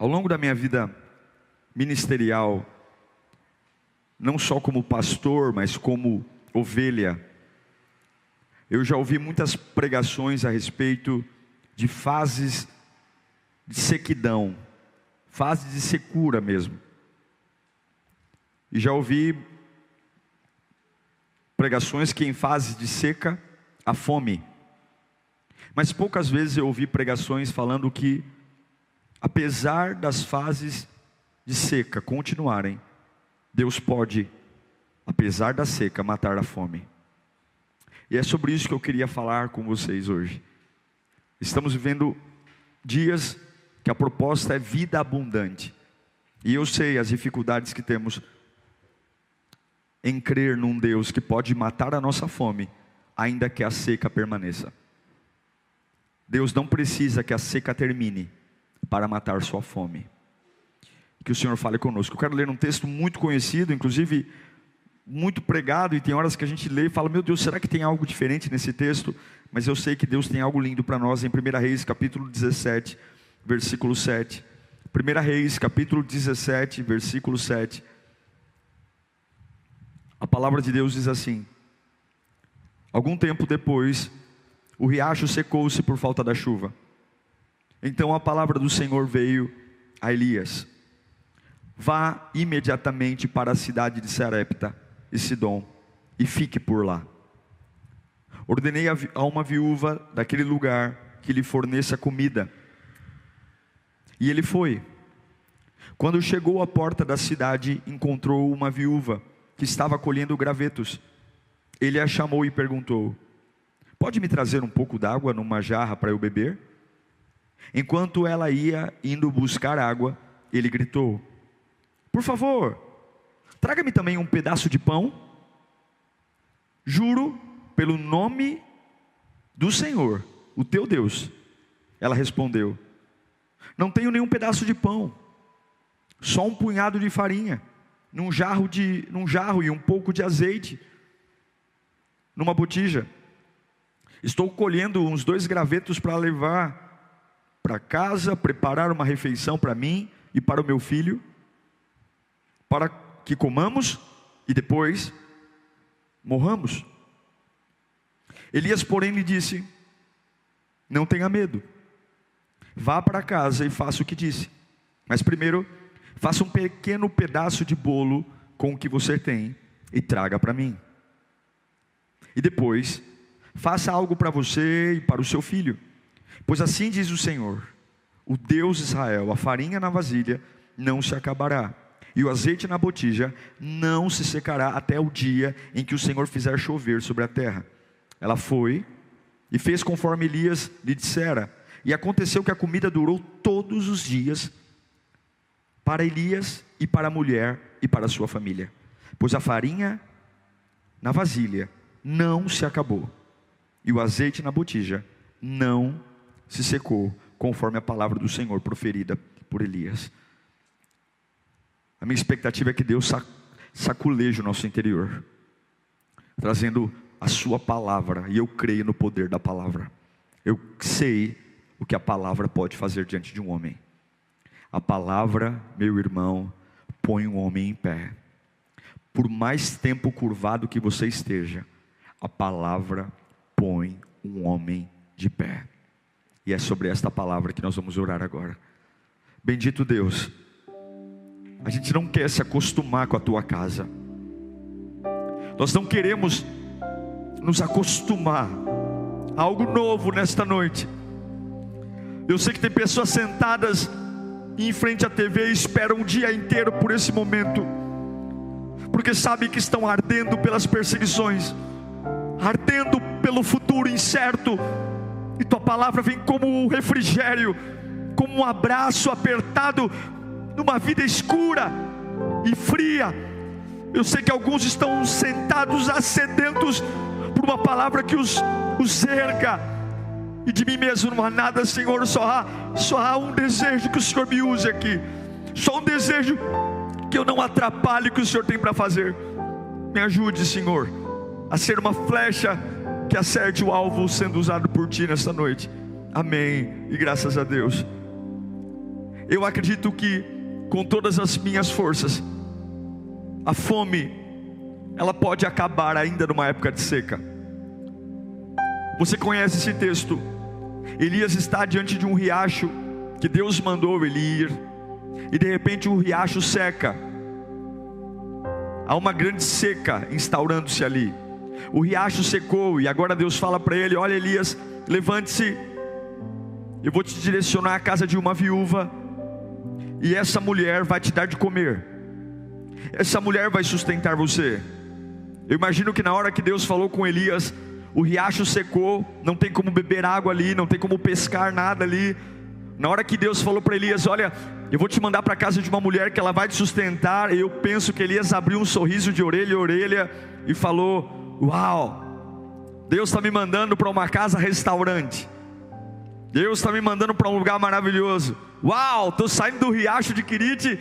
Ao longo da minha vida ministerial, não só como pastor, mas como ovelha, eu já ouvi muitas pregações a respeito de fases de sequidão, fases de secura mesmo. E já ouvi pregações que em fases de seca há fome. Mas poucas vezes eu ouvi pregações falando que, apesar das fases de seca continuarem, Deus pode, apesar da seca, matar a fome. E é sobre isso que eu queria falar com vocês hoje. Estamos vivendo dias que a proposta é vida abundante. E eu sei as dificuldades que temos em crer num Deus que pode matar a nossa fome, ainda que a seca permaneça. Deus não precisa que a seca termine para matar sua fome. Que o Senhor fale conosco. Eu quero ler um texto muito conhecido, inclusive muito pregado, e tem horas que a gente lê e fala: meu Deus, será que tem algo diferente nesse texto? Mas eu sei que Deus tem algo lindo para nós em 1 Reis capítulo 17, versículo 7. 1 Reis capítulo 17, versículo 7. A palavra de Deus diz assim: algum tempo depois, o riacho secou-se por falta da chuva. Então a palavra do Senhor veio a Elias: vá imediatamente para a cidade de Sarepta e Sidom, e fique por lá. Ordenei a uma viúva daquele lugar que lhe forneça comida. E ele foi. Quando chegou à porta da cidade, encontrou uma viúva que estava colhendo gravetos. Ele a chamou e perguntou: pode me trazer um pouco d'água numa jarra para eu beber? Enquanto ela ia indo buscar água, ele gritou: por favor, traga-me também um pedaço de pão. Juro pelo nome do Senhor, o teu Deus. Ela respondeu: não tenho nenhum pedaço de pão, só um punhado de farinha num jarro e um pouco de azeite numa botija. Estou colhendo uns 2 gravetos para levar para casa, preparar uma refeição para mim e para o meu filho, para que comamos e depois morramos. Elias, porém, lhe disse: não tenha medo, vá para casa e faça o que disse, mas primeiro faça um pequeno pedaço de bolo com o que você tem e traga para mim. E depois faça algo para você e para o seu filho, pois assim diz o Senhor, o Deus de Israel: a farinha na vasilha não se acabará, e o azeite na botija não se secará até o dia em que o Senhor fizer chover sobre a terra. Ela foi e fez conforme Elias lhe dissera, e aconteceu que a comida durou todos os dias para Elias e para a mulher e para a sua família, pois a farinha na vasilha não se acabou, e o azeite na botija não se secou, conforme a palavra do Senhor proferida por Elias. A minha expectativa é que Deus saculeje o nosso interior, trazendo a sua palavra, e eu creio no poder da palavra. Eu sei o que a palavra pode fazer diante de um homem. A palavra, meu irmão, põe um homem em pé. Por mais tempo curvado que você esteja, a palavra põe um homem de pé. E é sobre esta palavra que nós vamos orar agora. Bendito Deus, a gente não quer se acostumar com a tua casa. Nós não queremos nos acostumar a algo novo nesta noite. Eu sei que tem pessoas sentadas em frente à TV e esperam o dia inteiro por esse momento, porque sabem que estão ardendo pelas perseguições, ardendo pelo futuro incerto, e tua palavra vem como um refrigério, como um abraço apertado numa vida escura e fria. Eu sei que alguns estão sentados sedentos por uma palavra que os erga, e de mim mesmo não há nada, Senhor. Só há um desejo: que o Senhor me use aqui. Só um desejo: que eu não atrapalhe o que o Senhor tem para fazer. Me ajude, Senhor, a ser uma flecha que acerte o alvo sendo usado por Ti nesta noite. Amém, e graças a Deus. Eu acredito que com todas as minhas forças, a fome, ela pode acabar ainda numa época de seca. Você conhece esse texto? Elias está diante de um riacho que Deus mandou ele ir, e de repente o riacho seca. Há uma grande seca instaurando-se ali. O riacho secou e agora Deus fala para ele: olha, Elias, levante-se, eu vou te direcionar à casa de uma viúva, e essa mulher vai te dar de comer. Essa mulher vai sustentar você. Eu imagino que na hora que Deus falou com Elias, o riacho secou, não tem como beber água ali, não tem como pescar nada ali. Na hora que Deus falou para Elias: olha, eu vou te mandar para a casa de uma mulher que ela vai te sustentar. Eu penso que Elias abriu um sorriso de orelha a orelha e falou: uau, Deus está me mandando para uma casa restaurante, Deus está me mandando para um lugar maravilhoso. Uau, estou saindo do riacho de Querite,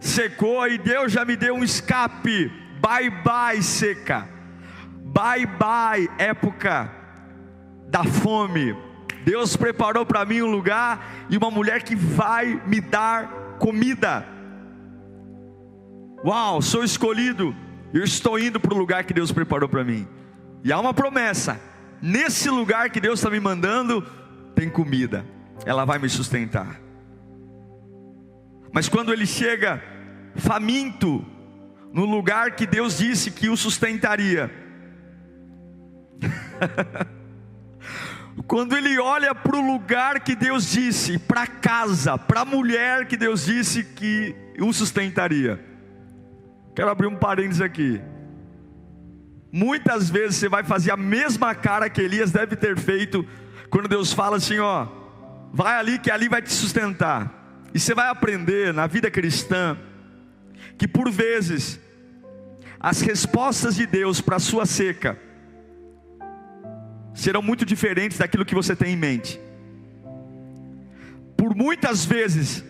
secou e Deus já me deu um escape. Bye bye seca, bye bye época da fome. Deus preparou para mim um lugar e uma mulher que vai me dar comida. Uau, sou escolhido, eu estou indo para o lugar que Deus preparou para mim. E há uma promessa: nesse lugar que Deus está me mandando, tem comida, ela vai me sustentar. Mas quando ele chega faminto no lugar que Deus disse que o sustentaria, quando ele olha para o lugar que Deus disse, para a casa, para a mulher que Deus disse que o sustentaria. Quero abrir um parênteses aqui. Muitas vezes você vai fazer a mesma cara que Elias deve ter feito quando Deus fala assim: ó, vai ali que ali vai te sustentar. E você vai aprender na vida cristã que por vezes as respostas de Deus para a sua seca serão muito diferentes daquilo que você tem em mente. Por muitas vezes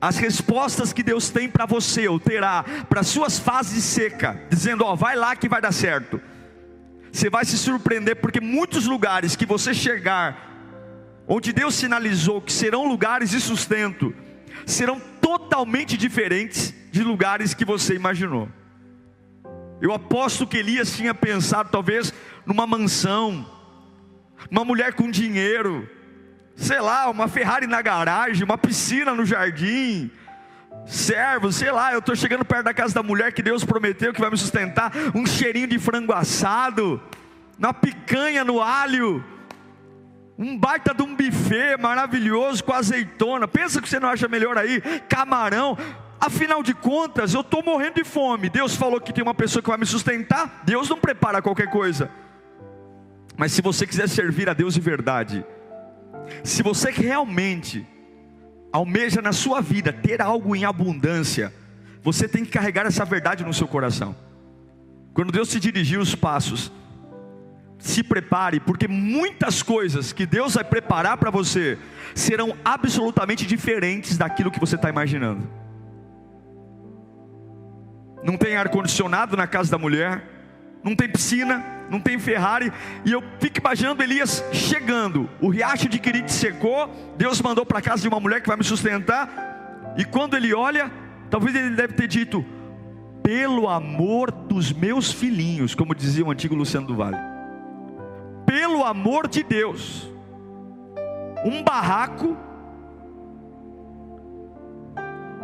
as respostas que Deus tem para você, ou terá para suas fases de seca, dizendo: ó, vai lá que vai dar certo, você vai se surpreender, porque muitos lugares que você chegar, onde Deus sinalizou que serão lugares de sustento, serão totalmente diferentes de lugares que você imaginou. Eu aposto que Elias tinha pensado talvez numa mansão, uma mulher com dinheiro, sei lá, uma Ferrari na garagem, uma piscina no jardim, servos, sei lá, eu estou chegando perto da casa da mulher que Deus prometeu que vai me sustentar, um cheirinho de frango assado, uma picanha no alho, um baita de um buffet maravilhoso com azeitona. Pensa que você não acha melhor aí? Camarão. Afinal de contas, eu estou morrendo de fome. Deus falou que tem uma pessoa que vai me sustentar. Deus não prepara qualquer coisa. Mas se você quiser servir a Deus de verdade, se você realmente almeja na sua vida ter algo em abundância, você tem que carregar essa verdade no seu coração. Quando Deus te dirigir os passos, se prepare, porque muitas coisas que Deus vai preparar para você serão absolutamente diferentes daquilo que você está imaginando. Não tem ar-condicionado na casa da mulher, não tem piscina, não tem Ferrari. E eu fico imaginando Elias chegando, o riacho de Querite secou, Deus mandou para a casa de uma mulher que vai me sustentar. E quando ele olha, talvez ele deve ter dito: pelo amor dos meus filhinhos, como dizia o antigo Luciano do Vale, pelo amor de Deus, um barraco,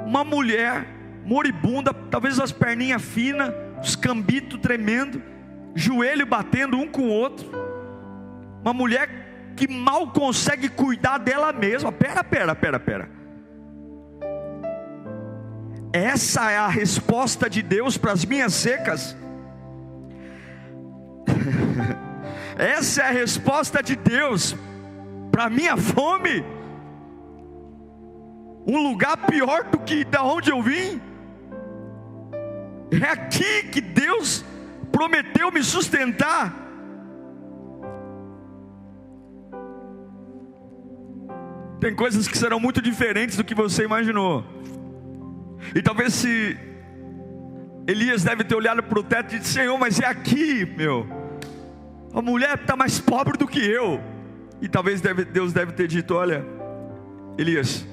uma mulher moribunda, talvez as perninhas finas, os cambitos tremendo, joelho batendo um com o outro, uma mulher que mal consegue cuidar dela mesma. Pera. Essa é a resposta de Deus para as minhas secas? Essa é a resposta de Deus para a minha fome? Um lugar pior do que da onde eu vim? É aqui que Deus prometeu me sustentar. Tem coisas que serão muito diferentes do que você imaginou. E talvez se Elias deve ter olhado para o teto e disse: Senhor, mas é aqui, meu, a mulher está mais pobre do que eu. E talvez Deus deve ter dito: olha, Elias,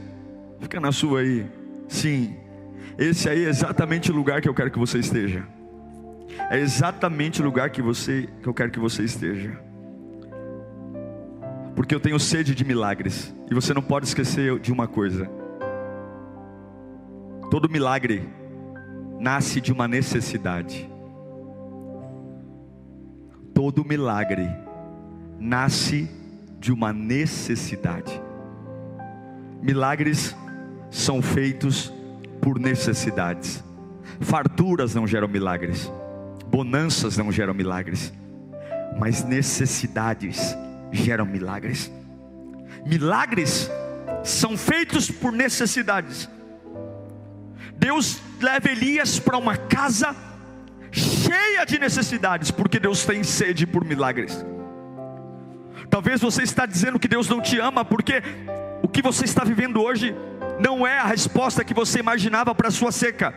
Fica na sua aí. Sim, esse aí é exatamente o lugar que eu quero que você esteja. É exatamente o lugar que eu quero que você esteja. Porque eu tenho sede de milagres. E você não pode esquecer de uma coisa: todo milagre nasce de uma necessidade. Todo milagre nasce de uma necessidade. Milagres são feitos por necessidades. Farturas não geram milagres, bonanças não geram milagres, mas necessidades geram milagres. Milagres são feitos por necessidades. Deus leva Elias para uma casa cheia de necessidades, porque Deus tem sede por milagres. Talvez você está dizendo que Deus não te ama, porque o que você está vivendo hoje não é a resposta que você imaginava para a sua seca.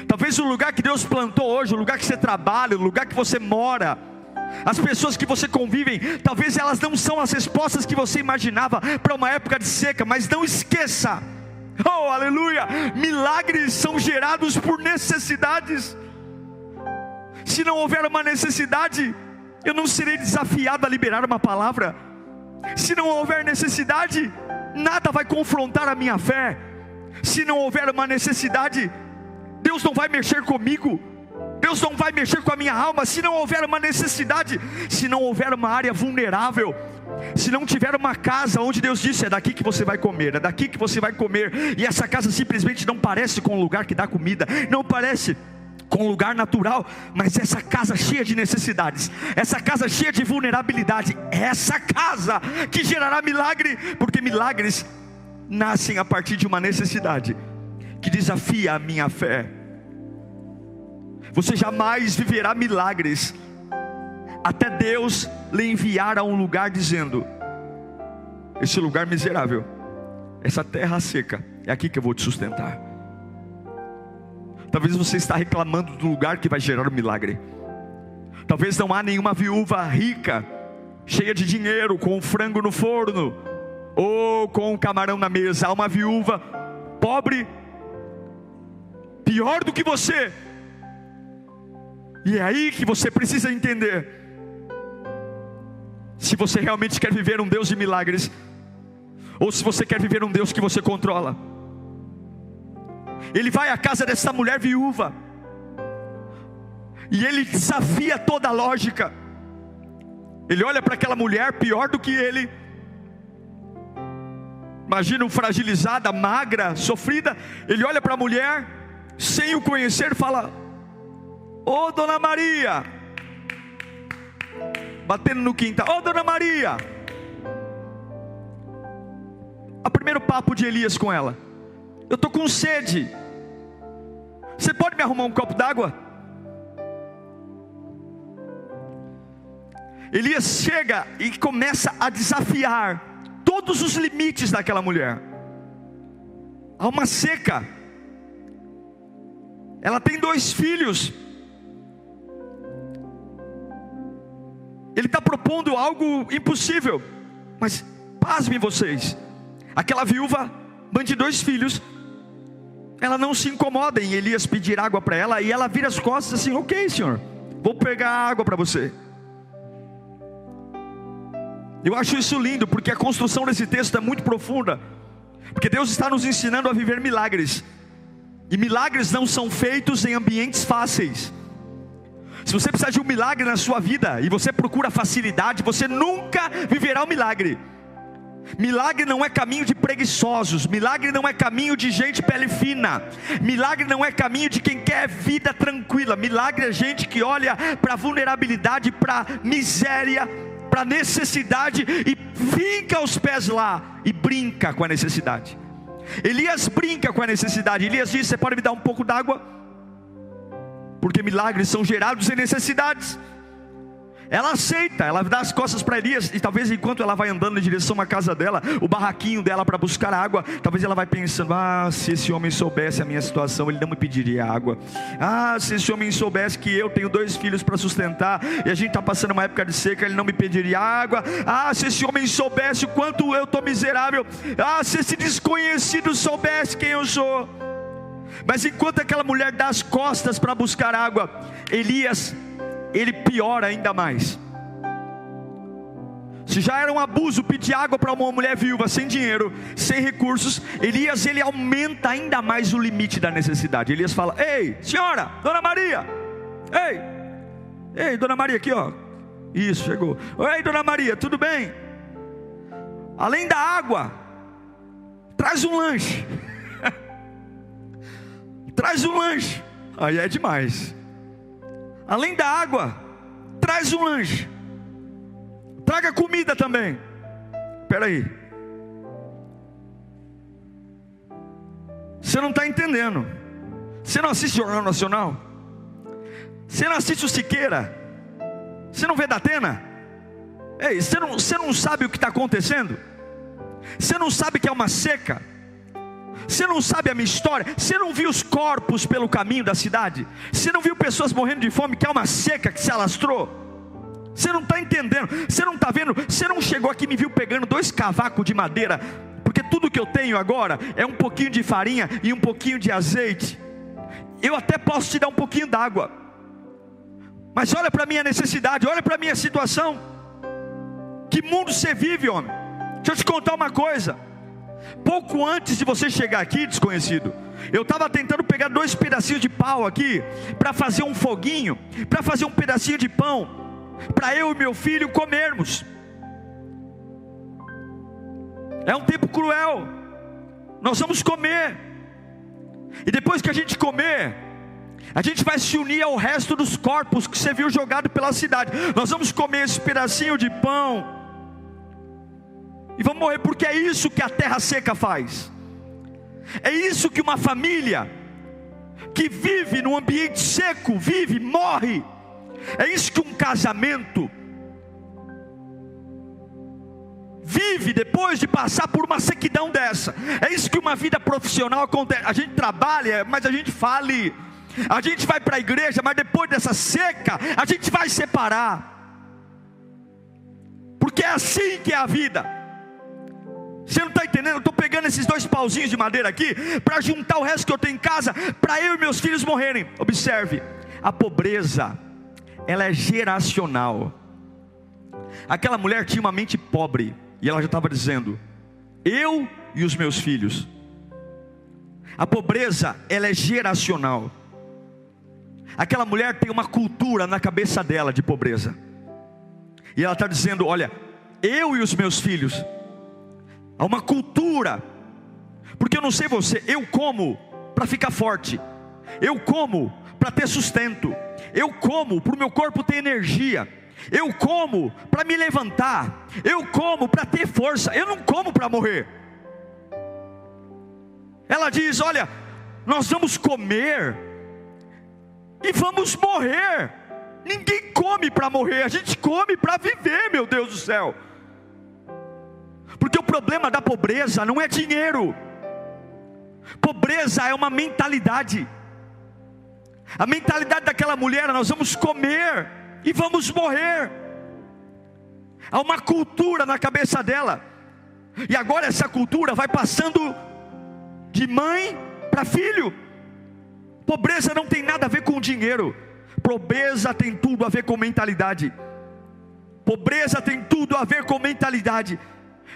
Talvez o lugar que Deus plantou hoje, o lugar que você trabalha, o lugar que você mora, as pessoas que você convive, talvez elas não são as respostas que você imaginava para uma época de seca. Mas não esqueça, oh aleluia, milagres são gerados por necessidades. Se não houver uma necessidade, eu não serei desafiado a liberar uma palavra. Se não houver necessidade, nada vai confrontar a minha fé. Se não houver uma necessidade, Deus não vai mexer comigo, Deus não vai mexer com a minha alma. Se não houver uma necessidade, se não houver uma área vulnerável, se não tiver uma casa onde Deus disse: é daqui que você vai comer, é daqui que você vai comer, e essa casa simplesmente não parece com um lugar que dá comida, não parece com um lugar natural, mas essa casa cheia de necessidades, essa casa cheia de vulnerabilidade, essa casa que gerará milagre, porque milagres nascem a partir de uma necessidade que desafia a minha fé. Você jamais viverá milagres até Deus lhe enviar a um lugar dizendo: esse lugar miserável, essa terra seca, é aqui que eu vou te sustentar. Talvez você está reclamando do lugar que vai gerar o milagre. Talvez não há nenhuma viúva rica, cheia de dinheiro, com um frango no forno, ou com um camarão na mesa. Há uma viúva pobre, pior do que você. E é aí que você precisa entender, se você realmente quer viver um Deus de milagres, ou se você quer viver um Deus que você controla. Ele vai à casa dessa mulher viúva, e ele desafia toda a lógica. Ele olha para aquela mulher pior do que ele. Imagina, fragilizada, magra, sofrida. Ele olha para a mulher, sem o conhecer, fala: ô Dona Maria, batendo no quintal: ô Dona Maria. O primeiro papo de Elias com ela: eu estou com sede, você pode me arrumar um copo d'água? Elias chega e começa a desafiar todos os limites daquela mulher. Há uma seca, ela tem 2 filhos. Ele está propondo algo impossível. Mas pasmem vocês, aquela viúva, mãe de 2 filhos, ela não se incomoda em Elias pedir água para ela, e ela vira as costas assim: ok senhor, vou pegar água para você. Eu acho isso lindo, porque a construção desse texto é muito profunda, porque Deus está nos ensinando a viver milagres, e milagres não são feitos em ambientes fáceis. Se você precisar de um milagre na sua vida, e você procura facilidade, você nunca viverá um milagre. Milagre não é caminho de preguiçosos, milagre não é caminho de gente pele fina, milagre não é caminho de quem quer vida tranquila. Milagre é gente que olha para a vulnerabilidade, para a miséria, para a necessidade, e fica aos pés lá, e brinca com a necessidade. Elias brinca com a necessidade. Elias diz: você pode me dar um pouco d'água? Porque milagres são gerados em necessidades. Ela aceita, ela dá as costas para Elias. E talvez enquanto ela vai andando em direção à casa dela, o barraquinho dela para buscar água, talvez ela vai pensando: se esse homem soubesse a minha situação, ele não me pediria água. Se esse homem soubesse que eu tenho 2 filhos para sustentar, e a gente está passando uma época de seca, ele não me pediria água. Se esse homem soubesse o quanto eu estou miserável. Se esse desconhecido soubesse quem eu sou. Mas enquanto aquela mulher dá as costas para buscar água, Elias, ele piora ainda mais. Se já era um abuso pedir água para uma mulher viúva, sem dinheiro, sem recursos, Elias, ele aumenta ainda mais o limite da necessidade. Elias fala: ei, senhora, dona Maria, ei, dona Maria, aqui ó, isso, chegou. Ei, dona Maria, tudo bem? Além da água, traz um lanche. Traz um lanche. Aí é demais. Além da água, traz um lanche. Traga comida também. Espera aí. Você não está entendendo. Você não assiste Jornal Nacional? Você não assiste o Siqueira? Você não vê da Atena? Ei, você não sabe o que está acontecendo? Você não sabe que é uma seca? Você não sabe a minha história? Você não viu os corpos pelo caminho da cidade? Você não viu pessoas morrendo de fome, que é uma seca que se alastrou? Você não está entendendo, você não está vendo, você não chegou aqui e me viu pegando 2 cavacos de madeira, porque tudo que eu tenho agora é um pouquinho de farinha e um pouquinho de azeite. Eu até posso te dar um pouquinho d'água, mas olha para a minha necessidade, olha para a minha situação. Que mundo você vive, homem? Deixa eu te contar uma coisa. Pouco antes de você chegar aqui, desconhecido, eu estava tentando pegar 2 pedacinhos de pau aqui, para fazer um foguinho, para fazer um pedacinho de pão, para eu e meu filho comermos. É um tempo cruel. Nós vamos comer, e depois que a gente comer, a gente vai se unir ao resto dos corpos que você viu jogado pela cidade. Nós vamos comer esse pedacinho de pão e vamos morrer, porque é isso que a terra seca faz. É isso que uma família que vive num ambiente seco vive, morre. É isso que um casamento vive depois de passar por uma sequidão dessa. É isso que uma vida profissional acontece. A gente trabalha, mas a gente fale. A gente vai para a igreja, mas depois dessa seca a gente vai separar. Porque é assim que é a vida. Você não está entendendo? Eu estou pegando esses 2 pauzinhos de madeira aqui para juntar o resto que eu tenho em casa, para eu e meus filhos morrerem. Observe, a pobreza, ela é geracional. Aquela mulher tinha uma mente pobre, e ela já estava dizendo: eu e os meus filhos. A pobreza, ela é geracional. Aquela mulher tem uma cultura na cabeça dela de pobreza, e ela está dizendo: olha, eu e os meus filhos. Há uma cultura, porque eu não sei você, eu como para ficar forte, eu como para ter sustento, eu como para o meu corpo ter energia, eu como para me levantar, eu como para ter força, eu não como para morrer. Ela diz: olha, nós vamos comer e vamos morrer. Ninguém come para morrer, a gente come para viver, meu Deus do céu. Porque o problema da pobreza não é dinheiro. Pobreza é uma mentalidade. A mentalidade daquela mulher: nós vamos comer e vamos morrer. Há uma cultura na cabeça dela. E agora essa cultura vai passando de mãe para filho. Pobreza não tem nada a ver com dinheiro. Pobreza tem tudo a ver com mentalidade. Pobreza tem tudo a ver com mentalidade.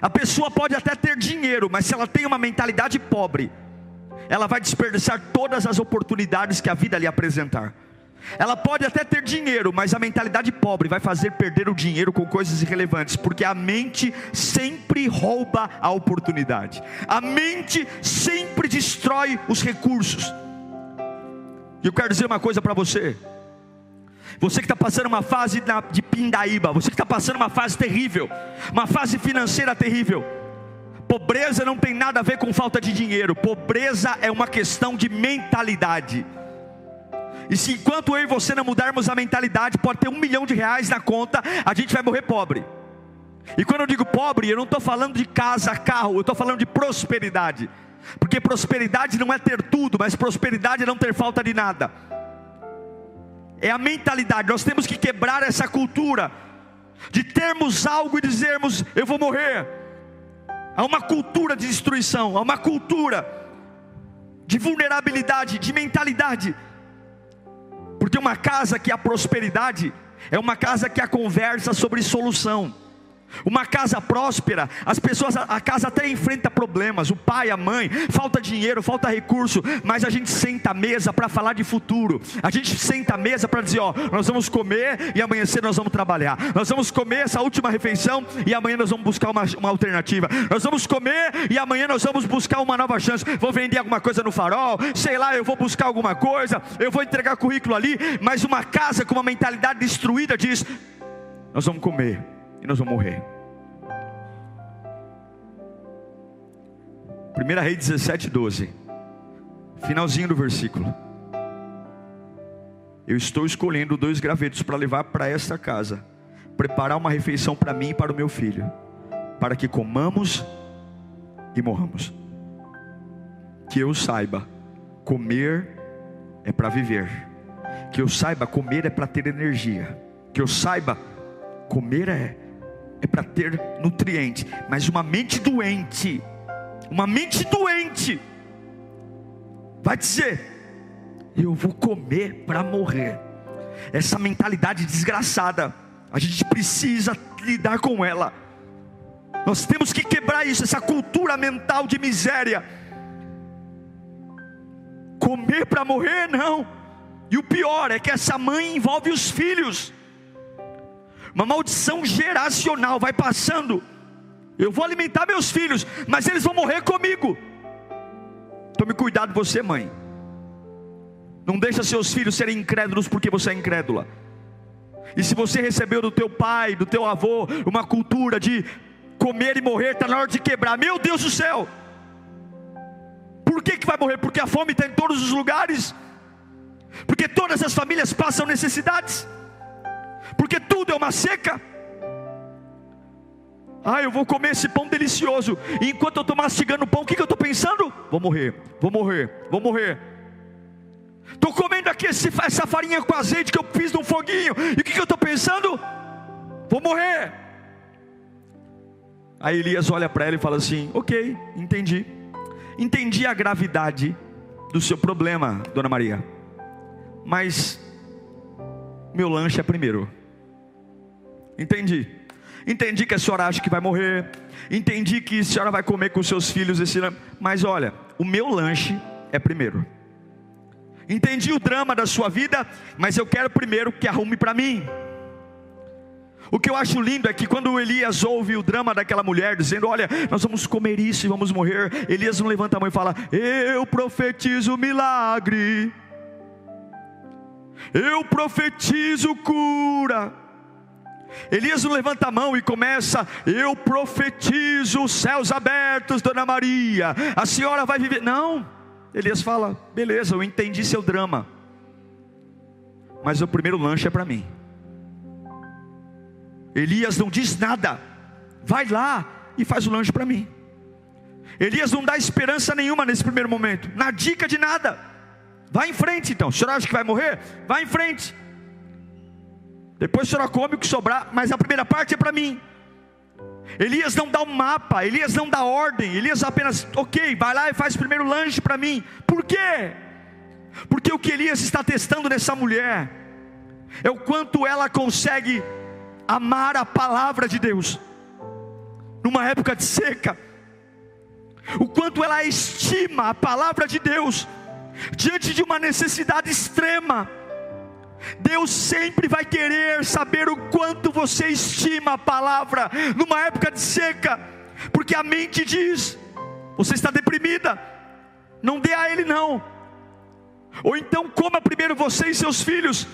A pessoa pode até ter dinheiro, mas se ela tem uma mentalidade pobre, ela vai desperdiçar todas as oportunidades que a vida lhe apresentar. Ela pode até ter dinheiro, mas a mentalidade pobre vai fazer perder o dinheiro com coisas irrelevantes, porque a mente sempre rouba a oportunidade. A mente sempre destrói os recursos. E eu quero dizer uma coisa para você. Você que está passando uma fase de pindaíba, você que está passando uma fase terrível, uma fase financeira terrível. Pobreza não tem nada a ver com falta de dinheiro. Pobreza é uma questão de mentalidade. E se enquanto eu e você não mudarmos a mentalidade, pode ter R$1 milhão na conta, a gente vai morrer pobre. E quando eu digo pobre, eu não estou falando de casa, carro, eu estou falando de prosperidade. Porque prosperidade não é ter tudo, mas prosperidade é não ter falta de nada. É a mentalidade. Nós temos que quebrar essa cultura de termos algo e dizermos: eu vou morrer. Há uma cultura de destruição, há uma cultura de vulnerabilidade, de mentalidade. Porque uma casa que há prosperidade é uma casa que há conversa sobre solução. Uma casa próspera, as pessoas, a casa até enfrenta problemas, o pai, a mãe, falta dinheiro, falta recurso, mas a gente senta à mesa para falar de futuro. A gente senta à mesa para dizer: ó, nós vamos comer e amanhã cedo nós vamos trabalhar. Nós vamos comer essa última refeição e amanhã nós vamos buscar uma alternativa. Nós vamos comer e amanhã nós vamos buscar uma nova chance. Vou vender alguma coisa no farol, sei lá, eu vou buscar alguma coisa, eu vou entregar currículo ali. Mas uma casa com uma mentalidade destruída diz: nós vamos comer e nós vamos morrer. 1 Reis 17:12, finalzinho do versículo. Eu estou escolhendo 2 gravetos para levar para esta casa, preparar uma refeição para mim e para o meu filho, para que comamos e morramos. Que eu saiba, comer é para viver. Que eu saiba, comer é para ter energia. Que eu saiba, comer é para ter nutriente. Mas uma mente doente vai dizer: eu vou comer para morrer. Essa mentalidade desgraçada, a gente precisa lidar com ela. Nós temos que quebrar isso, essa cultura mental de miséria. Comer para morrer, não. E o pior é que essa mãe envolve os filhos. Uma maldição geracional vai passando. Eu vou alimentar meus filhos, mas eles vão morrer comigo. Tome cuidado você, mãe. Não deixa seus filhos serem incrédulos porque você é incrédula. E se você recebeu do teu pai, do teu avô, uma cultura de comer e morrer, está na hora de quebrar. Meu Deus do céu! Por que vai morrer? Porque a fome está em todos os lugares. Porque todas as famílias passam necessidades. Porque tudo é uma seca. Eu vou comer esse pão delicioso. E enquanto eu estou mastigando o pão, o que eu estou pensando? Vou morrer. Estou comendo aqui essa farinha com azeite que eu fiz num foguinho. E o que eu estou pensando? Vou morrer. Aí Elias olha para ela e fala assim: ok, entendi a gravidade do seu problema, dona Maria, mas meu lanche é primeiro. Entendi que a senhora acha que vai morrer, entendi que a senhora vai comer com seus filhos mas olha, o meu lanche é primeiro. Entendi o drama da sua vida, mas eu quero primeiro que arrume para mim. O que eu acho lindo é que quando Elias ouve o drama daquela mulher dizendo: olha, nós vamos comer isso e vamos morrer, Elias não levanta a mão e fala: eu profetizo milagre, eu profetizo cura. Elias não levanta a mão e começa: eu profetizo os céus abertos, dona Maria, a senhora vai viver. Não, Elias fala: beleza, eu entendi seu drama, mas o primeiro lanche é para mim. Elias não diz nada, vai lá e faz o lanche para mim. Elias não dá esperança nenhuma nesse primeiro momento, na dica de nada. Vai em frente então, a senhora acha que vai morrer? Vai em frente. Depois a senhora come o que sobrar, mas a primeira parte é para mim. Elias não dá um mapa, Elias não dá ordem, Elias apenas: ok, vai lá e faz o primeiro lanche para mim. Por quê? Porque o que Elias está testando nessa mulher é o quanto ela consegue amar a palavra de Deus numa época de seca, o quanto ela estima a palavra de Deus diante de uma necessidade extrema. Deus sempre vai querer saber o quanto você estima a palavra numa época de seca, porque a mente diz: você está deprimida, não dê a ele não. Ou então coma primeiro você e seus filhos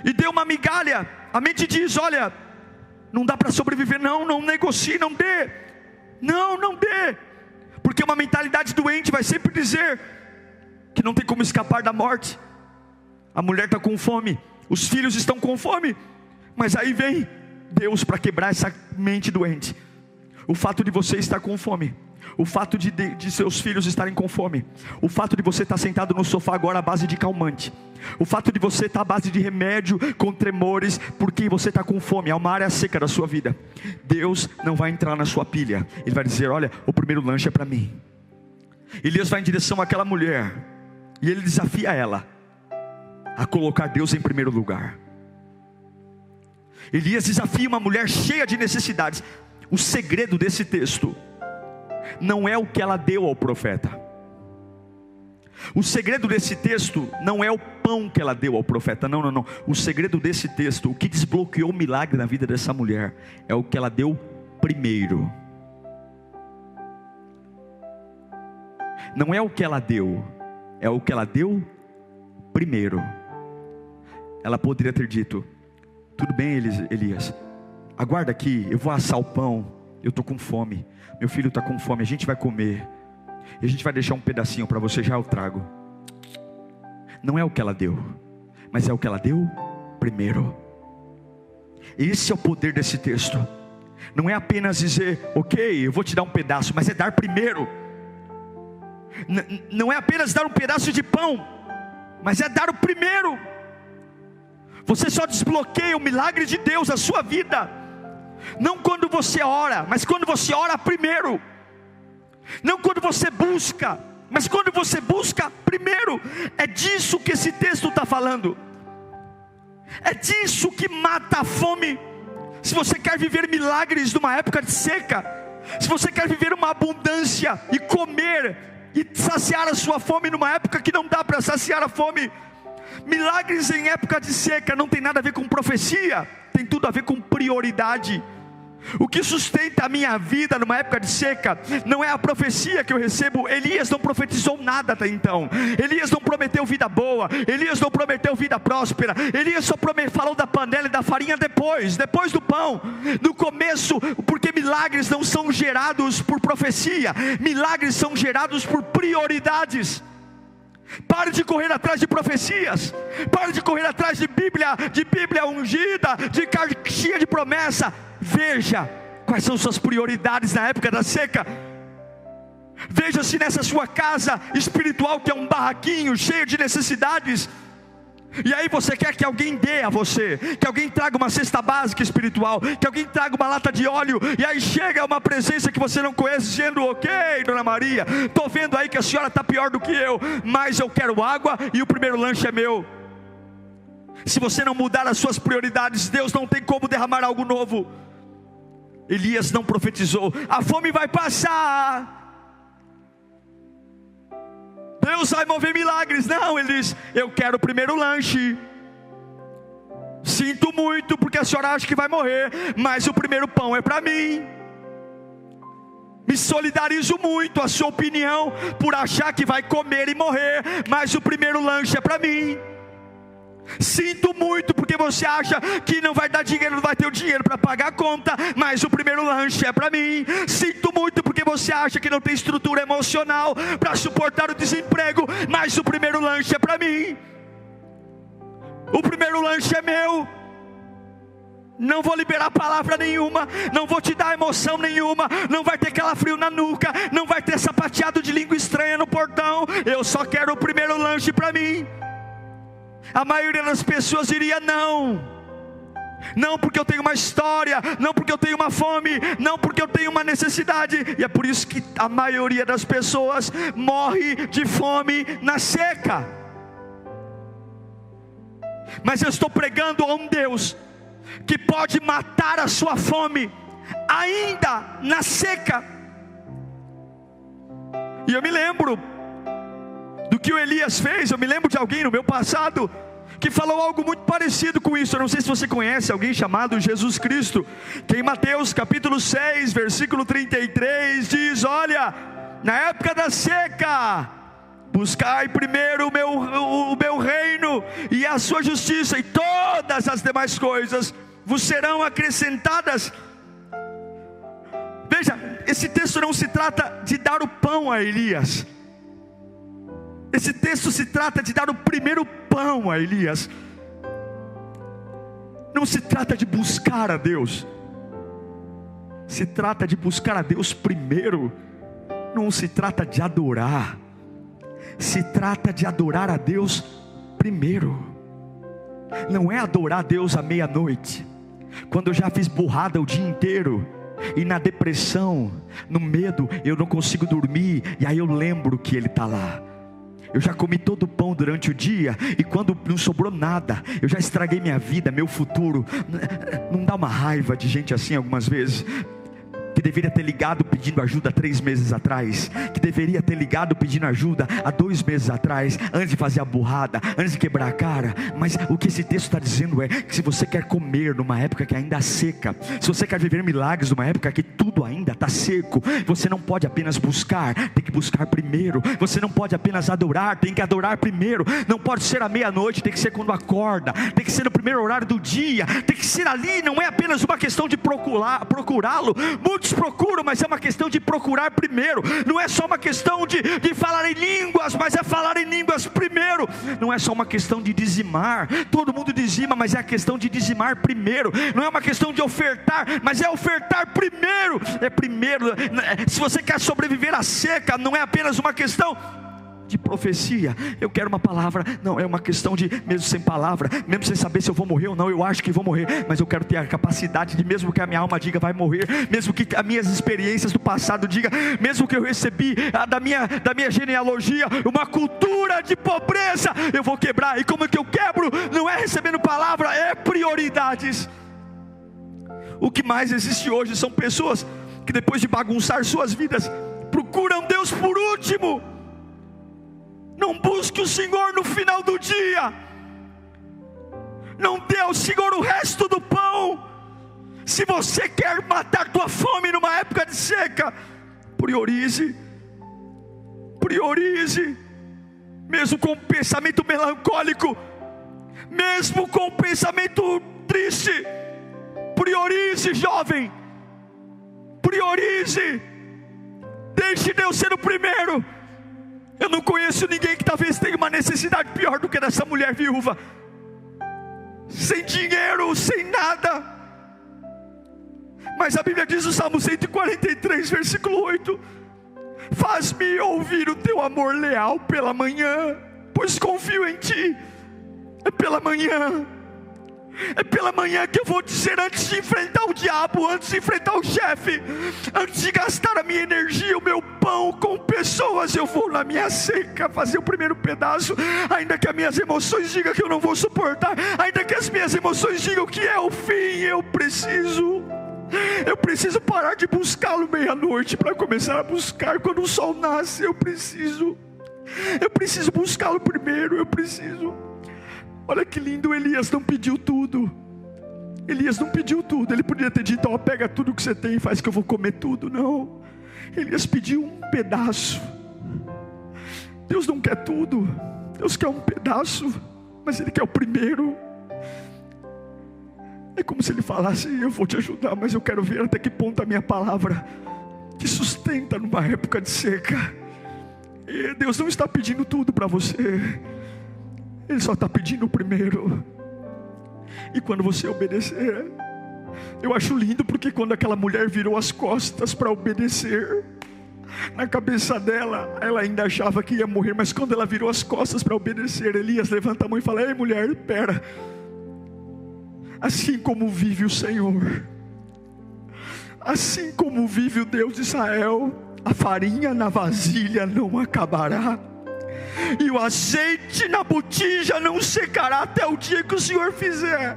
e dê uma migalha. A mente diz: olha, não dá para sobreviver, não negocie, não dê, não dê. Porque uma mentalidade doente vai sempre dizer que não tem como escapar da morte. A mulher está com fome, os filhos estão com fome. Mas aí vem Deus para quebrar essa mente doente. O fato de você estar com fome, o fato de seus filhos estarem com fome, o fato de você estar sentado no sofá agora à base de calmante, o fato de você estar à base de remédio com tremores, porque você está com fome, é uma área seca da sua vida. Deus não vai entrar na sua pilha. Ele vai dizer: olha, o primeiro lanche é para mim. Elias vai em direção àquela mulher, e ele desafia ela a colocar Deus em primeiro lugar. Elias desafia uma mulher cheia de necessidades. O segredo desse texto não é o que ela deu ao profeta. O segredo desse texto não é o pão que ela deu ao profeta. Não. O segredo desse texto, o que desbloqueou o milagre na vida dessa mulher, é o que ela deu primeiro. Não é o que ela deu, é o que ela deu primeiro. Ela poderia ter dito: tudo bem, Elias, aguarda aqui, eu vou assar o pão, eu estou com fome, meu filho está com fome, a gente vai comer, e a gente vai deixar um pedacinho para você, já eu trago. Não é o que ela deu, mas é o que ela deu primeiro. Esse é o poder desse texto. Não é apenas dizer: ok, eu vou te dar um pedaço, mas é dar primeiro. Não é apenas dar um pedaço de pão, mas é dar o primeiro. Você só desbloqueia o milagre de Deus na sua vida, não quando você ora, mas quando você ora primeiro. Não quando você busca, mas quando você busca primeiro. É disso que esse texto está falando. É disso que mata a fome. Se você quer viver milagres numa época de seca, se você quer viver uma abundância e comer e saciar a sua fome numa época que não dá para saciar a fome, milagres em época de seca não tem nada a ver com profecia, tem tudo a ver com prioridade. O que sustenta a minha vida numa época de seca não é a profecia que eu recebo. Elias não profetizou nada até então. Elias não prometeu vida boa, Elias não prometeu vida próspera. Elias só falou da panela e da farinha depois do pão. No começo, porque milagres não são gerados por profecia, milagres são gerados por prioridades. Pare de correr atrás de profecias, pare de correr atrás de Bíblia ungida, de caixinha de promessa. Veja quais são suas prioridades na época da seca. Veja se nessa sua casa espiritual, que é um barraquinho cheio de necessidades, e aí você quer que alguém dê a você, que alguém traga uma cesta básica espiritual, que alguém traga uma lata de óleo, e aí chega uma presença que você não conhece dizendo: ok, Dona Maria, estou vendo aí que a senhora está pior do que eu, mas eu quero água e o primeiro lanche é meu. Se você não mudar as suas prioridades, Deus não tem como derramar algo novo. Elias não profetizou: a fome vai passar, Deus vai mover milagres. Não, ele diz: eu quero o primeiro lanche. Sinto muito porque a senhora acha que vai morrer, mas o primeiro pão é para mim. Me solidarizo muito a sua opinião por achar que vai comer e morrer, mas o primeiro lanche é para mim. Sinto muito porque você acha que não vai dar dinheiro, não vai ter o dinheiro para pagar a conta, mas o primeiro lanche é para mim. Sinto muito porque você acha que não tem estrutura emocional para suportar o desemprego, mas o primeiro lanche é para mim. O primeiro lanche é meu. Não vou liberar palavra nenhuma, não vou te dar emoção nenhuma, não vai ter calafrio na nuca, não vai ter sapateado de língua estranha no portão. Eu só quero o primeiro lanche para mim. A maioria das pessoas diria: não, porque eu tenho uma história, não porque eu tenho uma fome, não porque eu tenho uma necessidade. E é por isso que a maioria das pessoas morre de fome na seca. Mas eu estou pregando a um Deus que pode matar a sua fome ainda na seca. E eu me lembro do que o Elias fez. Eu me lembro de alguém no meu passado que falou algo muito parecido com isso. Eu não sei se você conhece alguém chamado Jesus Cristo, que em Mateus capítulo 6 versículo 33 diz: olha, na época da seca, buscai primeiro o meu reino e a sua justiça, e todas as demais coisas vos serão acrescentadas. Veja, esse texto não se trata de dar o pão a Elias. Esse texto se trata de dar o primeiro pão a Elias. Não se trata de buscar a Deus, se trata de buscar a Deus primeiro. Não se trata de adorar, se trata de adorar a Deus primeiro. Não é adorar a Deus à meia-noite, quando eu já fiz burrada o dia inteiro, e na depressão, no medo, eu não consigo dormir, e aí eu lembro que Ele está lá. Eu já comi todo o pão durante o dia, e quando não sobrou nada, eu já estraguei minha vida, meu futuro. Não dá uma raiva de gente assim algumas vezes? Que deveria ter ligado pedindo ajuda 3 meses atrás, que deveria ter ligado pedindo ajuda há 2 meses atrás, antes de fazer a burrada, antes de quebrar a cara. Mas o que esse texto está dizendo é que se você quer comer numa época que ainda seca, se você quer viver milagres numa época que tudo ainda está seco, você não pode apenas buscar, tem que buscar primeiro. Você não pode apenas adorar, tem que adorar primeiro. Não pode ser à meia-noite, tem que ser quando acorda, tem que ser no primeiro horário do dia, tem que ser ali. Não é apenas uma questão de procurá-lo. Muitos procuram, mas é uma questão de procurar primeiro. Não é só uma questão de falar em línguas, mas é falar em línguas primeiro. Não é só uma questão de dizimar. Todo mundo dizima, mas é a questão de dizimar primeiro. Não é uma questão de ofertar, mas é ofertar primeiro. É primeiro. Se você quer sobreviver à seca, não é apenas uma questão de profecia, eu quero uma palavra. Não, é uma questão de, mesmo sem palavra, mesmo sem saber se eu vou morrer ou não, eu acho que vou morrer, mas eu quero ter a capacidade de, mesmo que a minha alma diga vai morrer, mesmo que as minhas experiências do passado diga, mesmo que eu recebi da minha genealogia uma cultura de pobreza, eu vou quebrar. E como é que eu quebro? Não é recebendo palavra, é prioridades. O que mais existe hoje são pessoas que, depois de bagunçar suas vidas, procuram Deus por último. Não busque o Senhor no final do dia. Não dê ao Senhor o resto do pão. Se você quer matar tua fome numa época de seca, priorize. Priorize. Mesmo com um pensamento melancólico, mesmo com um pensamento triste, priorize, jovem. Priorize. Deixe Deus ser o primeiro. Eu não conheço ninguém que talvez tenha uma necessidade pior do que dessa mulher viúva, sem dinheiro, sem nada. Mas a Bíblia diz no Salmo 143, versículo 8: faz-me ouvir o teu amor leal pela manhã, pois confio em ti. É pela manhã. É pela manhã que eu vou dizer, antes de enfrentar o diabo, antes de enfrentar o chefe, antes de gastar a minha energia, o meu pão com pessoas, eu vou na minha seca fazer o primeiro pedaço. Ainda que as minhas emoções digam que eu não vou suportar, ainda que as minhas emoções digam que é o fim, eu preciso parar de buscá-lo meia-noite para começar a buscar quando o sol nasce. Eu preciso buscá-lo primeiro. Olha que lindo, Elias não pediu tudo. Elias não pediu tudo. Ele podia ter dito, pega tudo que você tem e faz que eu vou comer tudo. Não, Elias pediu um pedaço. Deus não quer tudo, Deus quer um pedaço, mas Ele quer o primeiro. É como se Ele falasse, eu vou te ajudar, mas eu quero ver até que ponto a minha palavra te sustenta numa época de seca. E Deus não está pedindo tudo para você, Ele só está pedindo o primeiro. E quando você obedecer, eu acho lindo, porque quando aquela mulher virou as costas para obedecer, na cabeça dela, ela ainda achava que ia morrer, mas quando ela virou as costas para obedecer, Elias levanta a mão e fala, ei mulher, espera, assim como vive o Senhor, assim como vive o Deus de Israel, a farinha na vasilha não acabará, e o azeite na botija não secará até o dia que o Senhor fizer.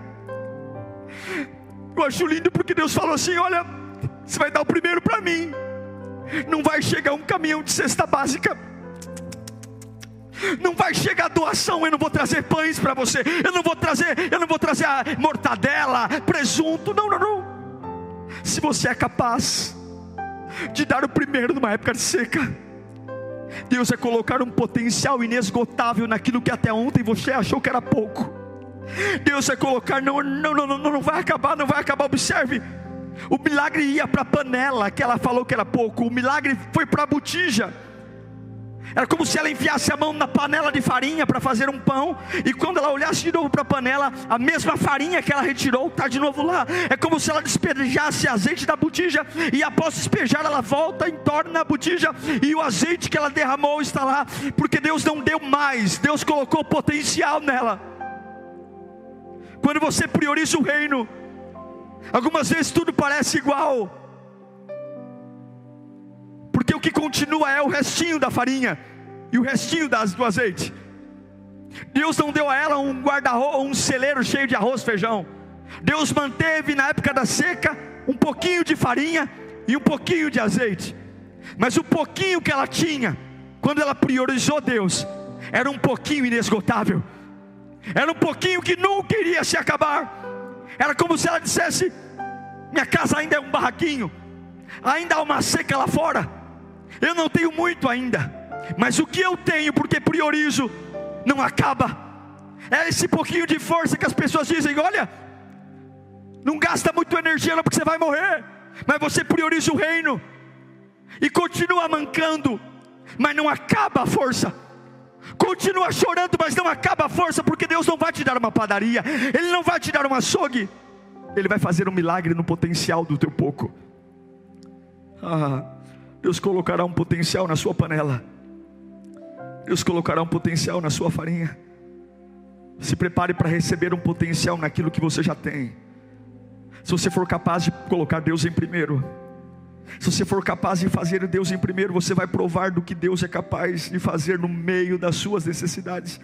Eu acho lindo, porque Deus falou assim, olha, você vai dar o primeiro para mim. Não vai chegar um caminhão de cesta básica, não vai chegar doação, eu não vou trazer pães para você, eu não vou trazer a mortadela, presunto, não. Se você é capaz de dar o primeiro numa época de seca, Deus vai colocar um potencial inesgotável naquilo que até ontem você achou que era pouco. Deus vai colocar, não vai acabar, observe, o milagre ia para a panela, que ela falou que era pouco, o milagre foi para a botija. Era como se ela enfiasse a mão na panela de farinha para fazer um pão, e quando ela olhasse de novo para a panela, a mesma farinha que ela retirou está de novo lá. É como se ela despejasse azeite da botija, e após despejar ela volta e torna a botija, e o azeite que ela derramou está lá, porque Deus não deu mais, Deus colocou potencial nela. Quando você prioriza o reino, algumas vezes tudo parece igual, porque o que continua é o restinho da farinha e o restinho do azeite. Deus não deu a ela um guarda-roupa, um celeiro cheio de arroz, feijão. Deus manteve na época da seca um pouquinho de farinha e um pouquinho de azeite. Mas o pouquinho que ela tinha, quando ela priorizou Deus, era um pouquinho inesgotável. Era um pouquinho que nunca iria se acabar. Era como se ela dissesse: minha casa ainda é um barraquinho, ainda há uma seca lá fora, eu não tenho muito ainda, mas o que eu tenho, porque priorizo, não acaba. É esse pouquinho de força que as pessoas dizem: olha, não gasta muito energia não, porque você vai morrer. Mas você prioriza o reino e continua mancando, mas não acaba a força. Continua chorando, mas não acaba a força, porque Deus não vai te dar uma padaria, Ele não vai te dar um açougue, Ele vai fazer um milagre no potencial do teu pouco. Deus colocará um potencial na sua panela, Deus colocará um potencial na sua farinha. Se prepare para receber um potencial naquilo que você já tem. Se você for capaz de colocar Deus em primeiro, se você for capaz de fazer Deus em primeiro, você vai provar do que Deus é capaz de fazer no meio das suas necessidades.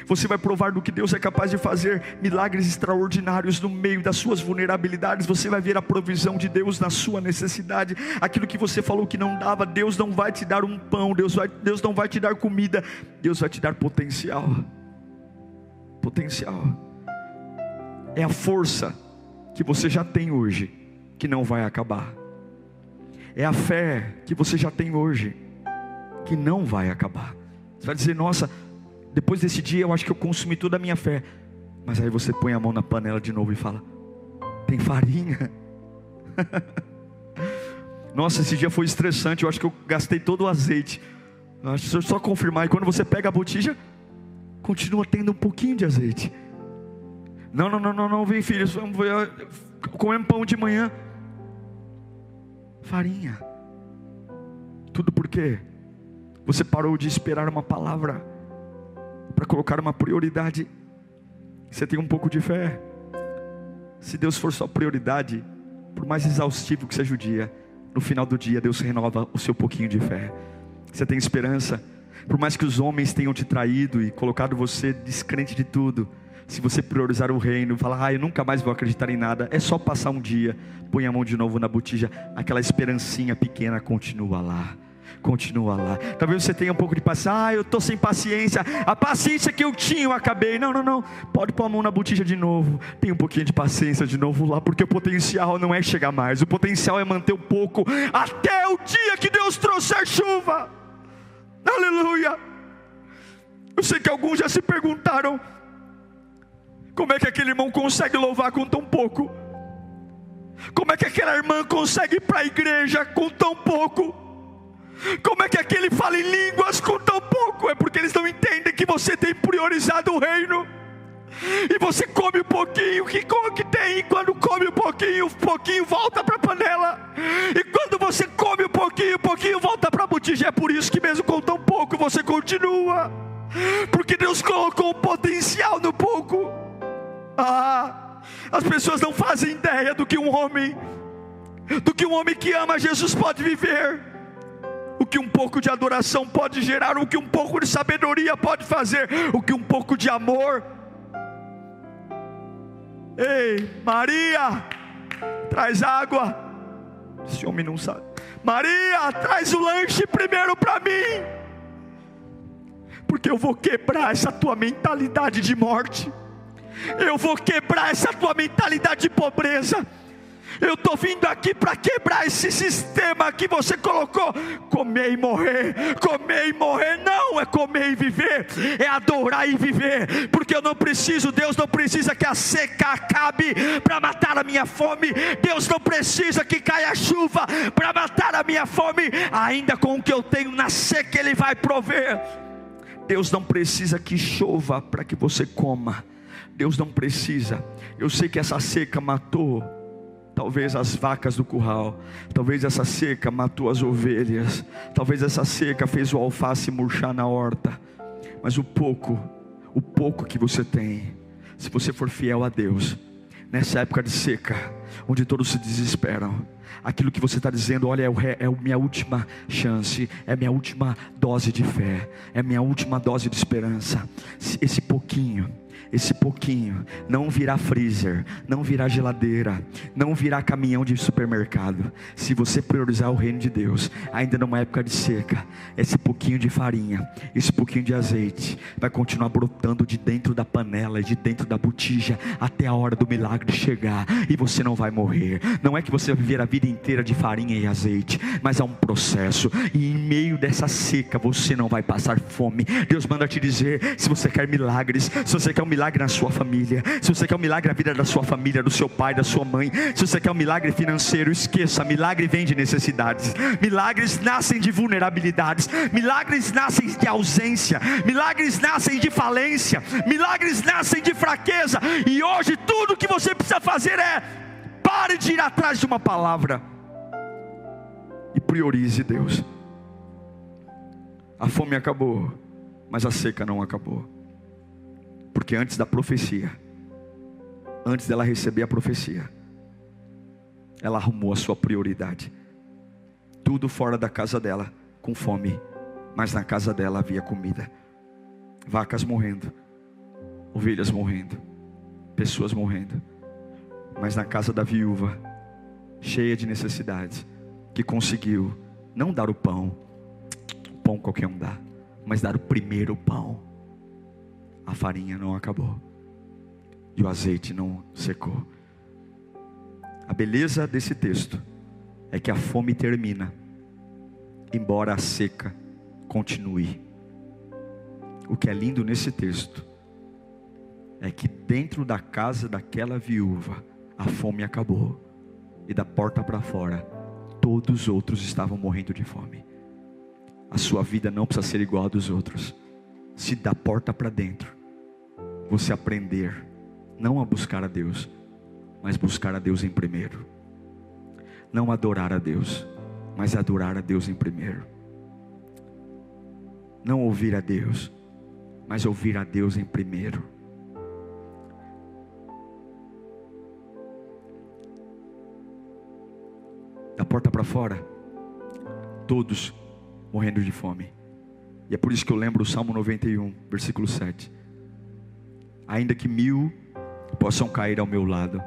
Você vai provar do que Deus é capaz de fazer milagres extraordinários no meio das suas vulnerabilidades. Você vai ver a provisão de Deus na sua necessidade. Aquilo que você falou que não dava, Deus não vai te dar um pão, Deus não vai te dar comida, Deus vai te dar potencial. Potencial é a força que você já tem hoje, que não vai acabar. É a fé que você já tem hoje, que não vai acabar. Você vai dizer: nossa, depois desse dia eu acho que eu consumi toda a minha fé. Mas aí você põe a mão na panela de novo e fala: tem farinha. Nossa, esse dia foi estressante, eu acho que eu gastei todo o azeite. Deixa eu só confirmar. E quando você pega a botija, continua tendo um pouquinho de azeite. Não, vem filhos, vamos ver, comemos pão de manhã, farinha. Tudo por quê? Você parou de esperar uma palavra para colocar uma prioridade. Você tem um pouco de fé. Se Deus for sua prioridade, por mais exaustivo que seja o dia, no final do dia Deus renova o seu pouquinho de fé. Você tem esperança, por mais que os homens tenham te traído e colocado você descrente de tudo. Se você priorizar o reino, falar: eu nunca mais vou acreditar em nada, é só passar um dia, põe a mão de novo na botija, aquela esperancinha pequena continua lá. Continua lá. Talvez você tenha um pouco de paciência: eu estou sem paciência, a paciência que eu tinha eu acabei. Não, pode pôr a mão na botija de novo, tem um pouquinho de paciência de novo lá, porque o potencial não é chegar mais, o potencial é manter um pouco, até o dia que Deus trouxer chuva. Aleluia. Eu sei que alguns já se perguntaram: como é que aquele irmão consegue louvar com tão pouco? Como é que aquela irmã consegue ir para a igreja com tão pouco? Como é que aquele fala em línguas com tão pouco? É porque eles não entendem que você tem priorizado o reino. E você come um pouquinho que tem, e quando come um pouquinho volta para a panela. E quando você come um pouquinho volta para a botija. É por isso que mesmo com tão pouco você continua, porque Deus colocou um potencial no pouco. As pessoas não fazem ideia do que um homem que ama Jesus pode viver, o que um pouco de adoração pode gerar, o que um pouco de sabedoria pode fazer, o que um pouco de amor. Ei, Maria, traz água. Esse homem não sabe. Maria, traz o lanche primeiro para mim, porque eu vou quebrar essa tua mentalidade de morte. Eu vou quebrar essa tua mentalidade de pobreza. Eu estou vindo aqui para quebrar esse sistema que você colocou. Comer e morrer, comer e morrer. Não é comer e viver, é adorar e viver. Porque eu não preciso, Deus não precisa que a seca acabe para matar a minha fome. Deus não precisa que caia chuva para matar a minha fome. Ainda com o que eu tenho na seca, Ele vai prover. Deus não precisa que chova para que você coma. Deus não precisa. Eu sei que essa seca matou talvez as vacas do curral, talvez essa seca matou as ovelhas, talvez essa seca fez o alface murchar na horta. Mas o pouco que você tem, se você for fiel a Deus, nessa época de seca, onde todos se desesperam, aquilo que você está dizendo, olha, é a minha última chance, é a minha última dose de fé, é a minha última dose de esperança. Esse pouquinho não virá freezer, não virá geladeira, não virá caminhão de supermercado. Se você priorizar o reino de Deus, ainda numa época de seca, esse pouquinho de farinha, esse pouquinho de azeite vai continuar brotando de dentro da panela, de dentro da botija, até a hora do milagre chegar, e você não vai morrer. Não é que você vai viver a vida inteira de farinha e azeite, mas é um processo, e em meio dessa seca você não vai passar fome. Deus manda te dizer, se você quer milagres, se você quer um milagre na sua família, se você quer um milagre na vida da sua família, do seu pai, da sua mãe, se você quer um milagre financeiro, esqueça, milagre vem de necessidades, milagres nascem de vulnerabilidades, milagres nascem de ausência, milagres nascem de falência, milagres nascem de fraqueza. E hoje tudo que você precisa fazer é: pare de ir atrás de uma palavra e priorize Deus. A fome acabou, mas a seca não acabou. Porque antes da profecia, antes dela receber a profecia, ela arrumou a sua prioridade. Tudo fora da casa dela com fome, mas na casa dela havia comida. Vacas morrendo, ovelhas morrendo, pessoas morrendo. Mas na casa da viúva, cheia de necessidades, que conseguiu não dar o pão qualquer um dá, mas dar o primeiro pão. A farinha não acabou e o azeite não secou. A beleza desse texto é que a fome termina, embora a seca continue. O que é lindo nesse texto é que dentro da casa daquela viúva, a fome acabou, e da porta para fora, todos os outros estavam morrendo de fome. A sua vida não precisa ser igual a dos outros. Se da porta para dentro você aprender não a buscar a Deus, mas buscar a Deus em primeiro, não adorar a Deus, mas adorar a Deus em primeiro, não ouvir a Deus, mas ouvir a Deus em primeiro. Da porta para fora, todos morrendo de fome. E é por isso que eu lembro o Salmo 91, versículo 7. Ainda que 1000 possam cair ao meu lado,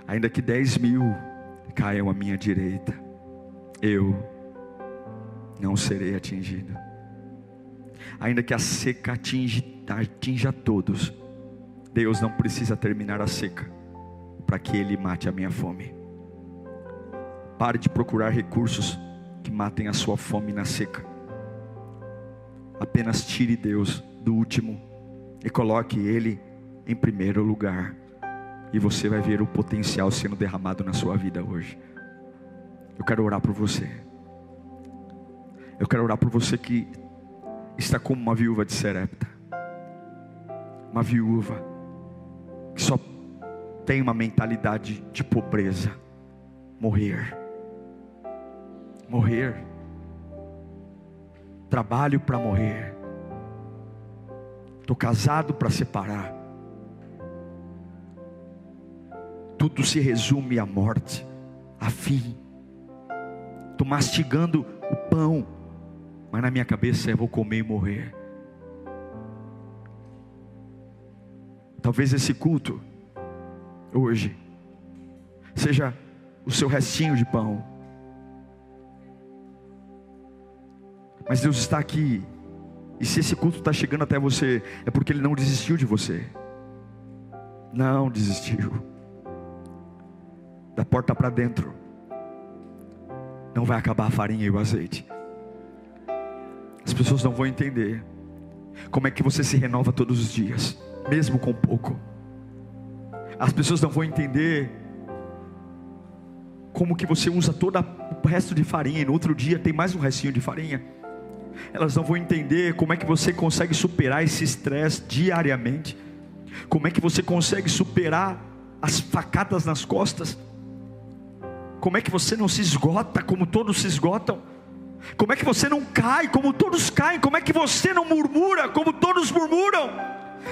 ainda que 10.000 caiam à minha direita, eu não serei atingido. Ainda que a seca atinja todos, Deus não precisa terminar a seca para que Ele mate a minha fome. Pare de procurar recursos que matem a sua fome na seca. Apenas tire Deus do último e coloque Ele em primeiro lugar, e você vai ver o potencial sendo derramado na sua vida hoje. Eu quero orar por você. Eu quero orar por você que está como uma viúva de Serepta, uma viúva que só tem uma mentalidade de pobreza. Morrer, trabalho para morrer, estou casado para separar, tudo se resume à morte, a fim. Estou mastigando o pão, mas na minha cabeça eu vou comer e morrer. Talvez esse culto hoje seja o seu restinho de pão, mas Deus está aqui. E se esse culto está chegando até você, é porque Ele não desistiu de você. Não desistiu. da porta para dentro, não vai acabar a farinha e o azeite. As pessoas não vão entender como é que você se renova todos os dias, mesmo com pouco. As pessoas não vão entender como que você usa todo o resto de farinha e no outro dia tem mais um restinho de farinha. Elas não vão entender como é que você consegue superar esse estresse diariamente, como é que você consegue superar as facadas nas costas, como é que você não se esgota como todos se esgotam, como é que você não cai como todos caem, como é que você não murmura como todos murmuram.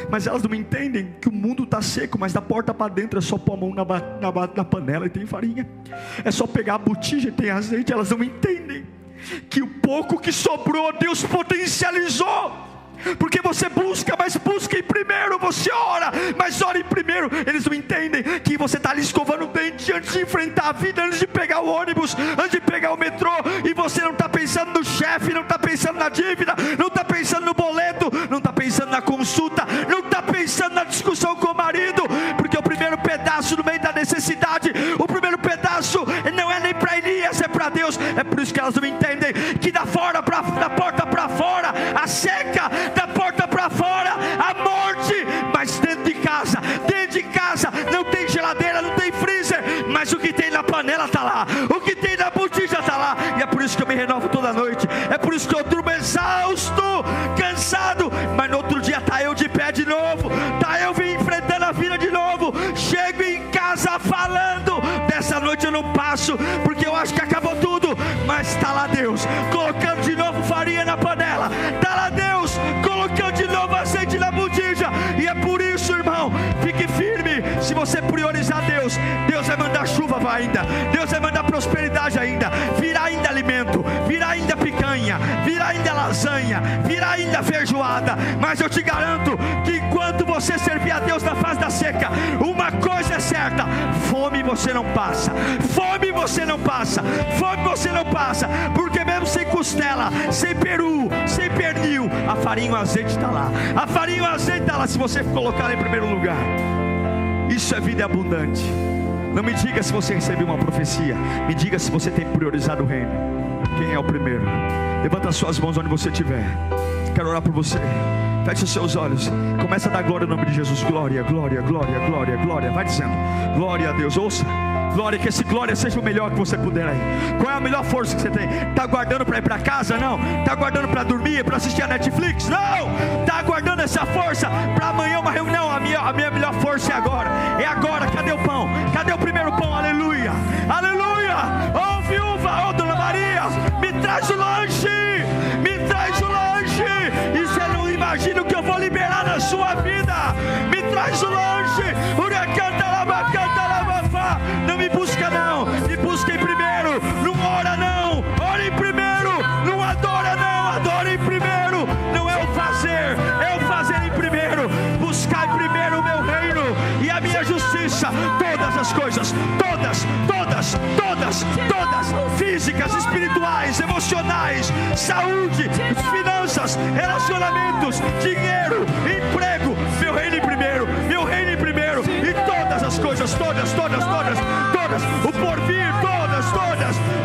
Mas elas não entendem que o mundo está seco, mas da porta para dentro é só pôr a mão na panela e tem farinha, é só pegar a botija e tem azeite. Elas não entendem que o pouco que sobrou Deus potencializou, porque você busca, mas busca em primeiro. Você ora, mas ora em primeiro. Eles não entendem que você está ali escovando o dente antes de enfrentar a vida, antes de pegar o ônibus, antes de pegar o metrô, e você não está pensando no chefe, não está pensando na dívida, não está pensando no boleto, não está pensando na consulta, não está pensando na discussão com o marido, porque o primeiro pedaço no meio da necessidade, o primeiro pedaço não é nem para Elias, é para Deus. É por isso que elas não entendem que da porta para fora a seca, da porta para fora a morte, mas dentro de casa não tem geladeira, não tem freezer, mas o que tem na panela está lá, o que tem na botija está lá. E é por isso que eu me renovo toda noite, é por isso que eu durmo exausto, cansado, mas no outro dia está eu de pé de novo, está eu vim enfrentando a vida de novo. Chego em casa falando, dessa noite eu não passo, porque eu acho que acabou tudo, mas está lá Deus colocando de novo farinha na panela, está lá Deus colocando de novo azeite na botija. E é por isso, irmão, fique firme. Se você priorizar Deus, Deus vai mandar chuva ainda, Deus vai mandar prosperidade ainda, virá ainda alimento, virá ainda picanha, virá ainda lasanha, virá ainda feijoada. Mas eu te garanto que enquanto você servir a Deus na fase da seca, uma coisa é certa: fome você não passa, fome você não passa, fome você não passa, porque mesmo sem costela, sem peru, sem pernil, a farinha e o azeite está lá, a farinha e o azeite está lá, se você colocar em primeiro lugar. Isso é vida abundante. Não me diga se você recebeu uma profecia, me diga se você tem priorizado o reino. Quem é o primeiro? Levanta as suas mãos onde você estiver. Quero orar por você. Feche os seus olhos. Começa a dar glória no nome de Jesus. Glória, glória, glória, glória, glória. Vai dizendo, glória a Deus. Ouça, glória, que esse glória seja o melhor que você puder aí. Qual é a melhor força que você tem? Está guardando para ir para casa? Não. Está guardando para dormir, para assistir a Netflix? Não. Está guardando essa força para amanhã uma reunião? A minha melhor força é agora. É agora. Cadê o pão? Cadê o primeiro pão? Aleluia, aleluia. Ô viúva, ô dona Maria, me traz o lanche, me traz o lanche. E você não imagina o que eu vou liberar na sua vida. Me traz o lanche. Não me busca não, me busca em primeiro. Não ora não, ora em primeiro. Não adora não, adora em primeiro. Não é o fazer, é o fazer em primeiro. Buscar em primeiro o meu reino e a minha justiça. Todas as coisas, todas, físicas, espirituais, emocionais, saúde, finanças, relacionamentos, dinheiro, emprego, meu reino em primeiro, meu reino em primeiro. E todas as coisas, todas, o porvir, todas,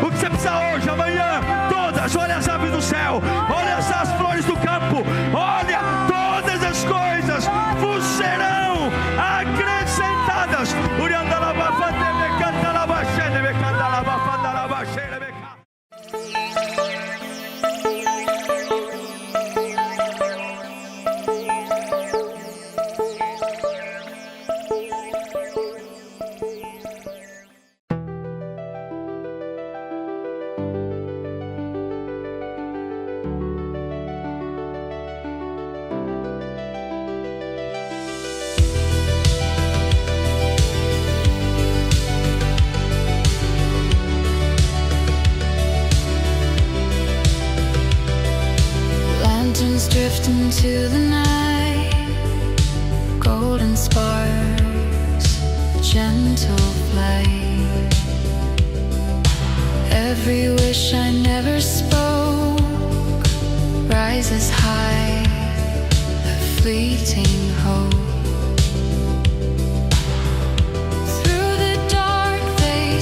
o que você precisa hoje, amanhã, todas. Olha as aves do céu, olha as flores do campo, olha, todas as coisas vos serão acrescentadas. Drift into the night, golden sparks, gentle flight. Every wish I never spoke rises high, a fleeting hope. Through the dark they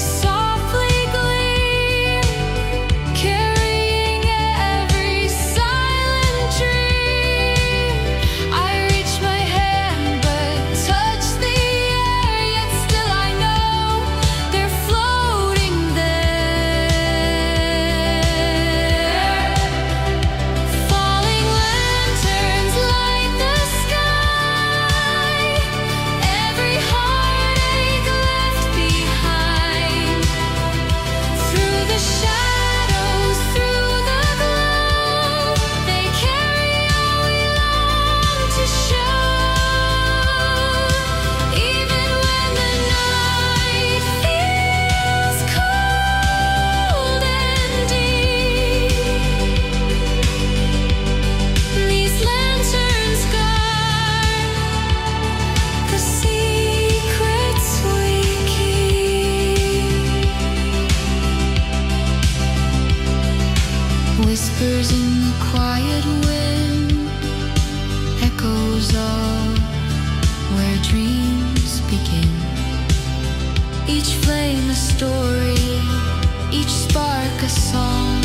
flame a story, each spark a song.